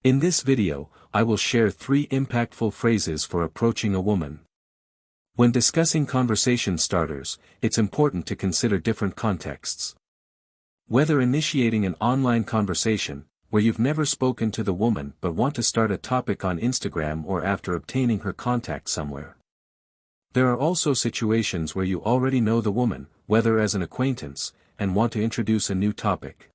In this video, I will share 3 impactful phrases for approaching a woman. When discussing conversation starters, it's important to consider different contexts. Whether initiating an online conversation, where you've never spoken to the woman but want to start a topic on Instagram, or after obtaining her contact somewhere. There are also situations where you already know the woman, whether as an acquaintance, and want to introduce a new topic.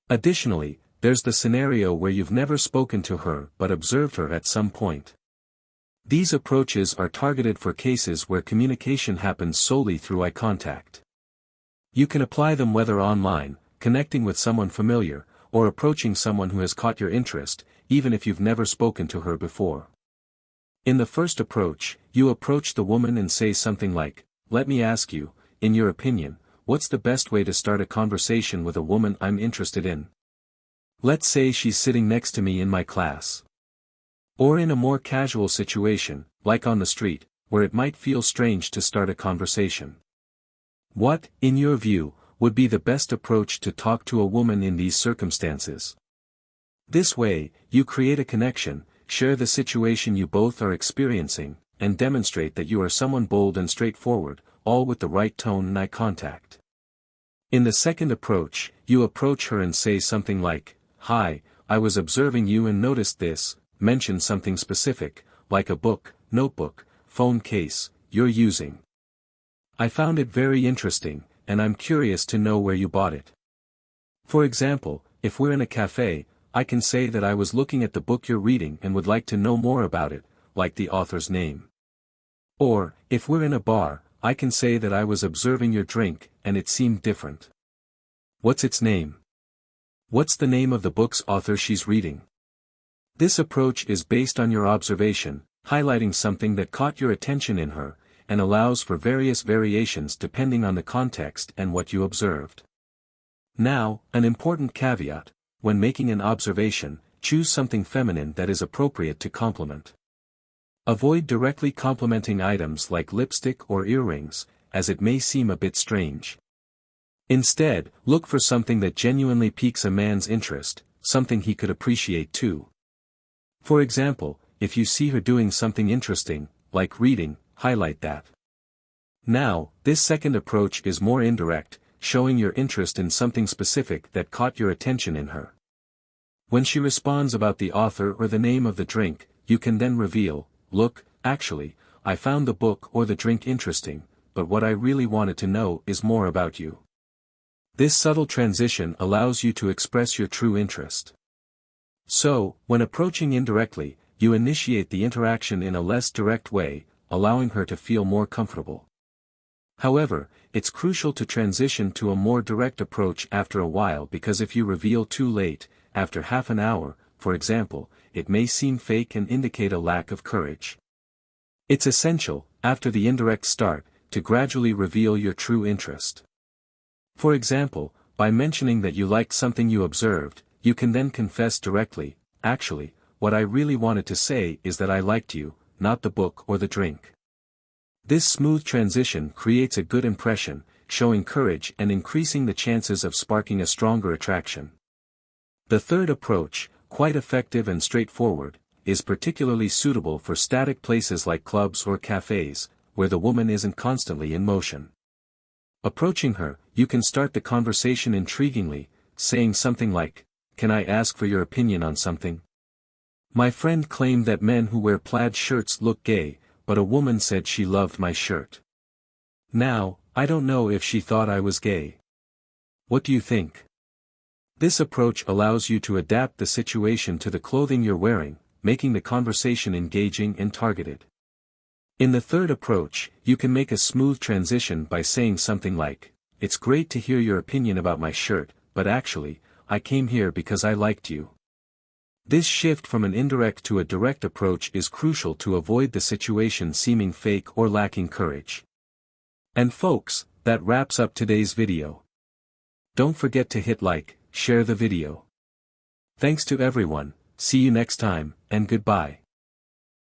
Additionally, there's the scenario where you've never spoken to her but observed her at some point. These approaches are targeted for cases where communication happens solely through eye contact. You can apply them whether online, connecting with someone familiar, or approaching someone who has caught your interest, even if you've never spoken to her before. In the first approach, you approach the woman and say something like, "Let me ask you, in your opinion, what's the best way to start a conversation with a woman I'm interested in? Let's say she's sitting next to me in my class." Or in a more casual situation, like on the street, where it might feel strange to start a conversation. What, in your view, would be the best approach to talk to a woman in these circumstances? This way, you create a connection, share the situation you both are experiencing, and demonstrate that you are someone bold and straightforward, all with the right tone and eye contact. In the second approach, you approach her and say something like, "Hi, I was observing you and noticed this," mention something specific, like a book, notebook, phone case, you're using. "I found it very interesting, and I'm curious to know where you bought it." For example, if we're in a cafe, I can say that I was looking at the book you're reading and would like to know more about it, like the author's name. Or, if we're in a bar, I can say that I was observing your drink, and it seemed different. What's its name? What's the name of the book's author she's reading? This approach is based on your observation, highlighting something that caught your attention in her, and allows for various variations depending on the context and what you observed. Now, an important caveat: when making an observation, choose something feminine that is appropriate to compliment. Avoid directly complimenting items like lipstick or earrings, as it may seem a bit strange. Instead, look for something that genuinely piques a man's interest, something he could appreciate too. For example, if you see her doing something interesting, like reading, highlight that. Now, this second approach is more indirect, showing your interest in something specific that caught your attention in her. When she responds about the author or the name of the drink, you can then reveal, "Look, actually, I found the book or the drink interesting, but what I really wanted to know is more about you." This subtle transition allows you to express your true interest. So, when approaching indirectly, you initiate the interaction in a less direct way, allowing her to feel more comfortable. However, it's crucial to transition to a more direct approach after a while, because if you reveal too late, after half an hour, for example, it may seem fake and indicate a lack of courage. It's essential, after the indirect start, to gradually reveal your true interest. For example, by mentioning that you liked something you observed, you can then confess directly, "Actually, what I really wanted to say is that I liked you, not the book or the drink." This smooth transition creates a good impression, showing courage and increasing the chances of sparking a stronger attraction. The third approach, quite effective and straightforward, is particularly suitable for static places like clubs or cafes, where the woman isn't constantly in motion. Approaching her, you can start the conversation intriguingly, saying something like, "Can I ask for your opinion on something? My friend claimed that men who wear plaid shirts look gay, but a woman said she loved my shirt. Now, I don't know if she thought I was gay. What do you think?" This approach allows you to adapt the situation to the clothing you're wearing, making the conversation engaging and targeted. In the third approach, you can make a smooth transition by saying something like, "It's great to hear your opinion about my shirt, but actually, I came here because I liked you." This shift from an indirect to a direct approach is crucial to avoid the situation seeming fake or lacking courage. And folks, that wraps up today's video. Don't forget to hit like, share the video. Thanks to everyone, see you next time, and goodbye.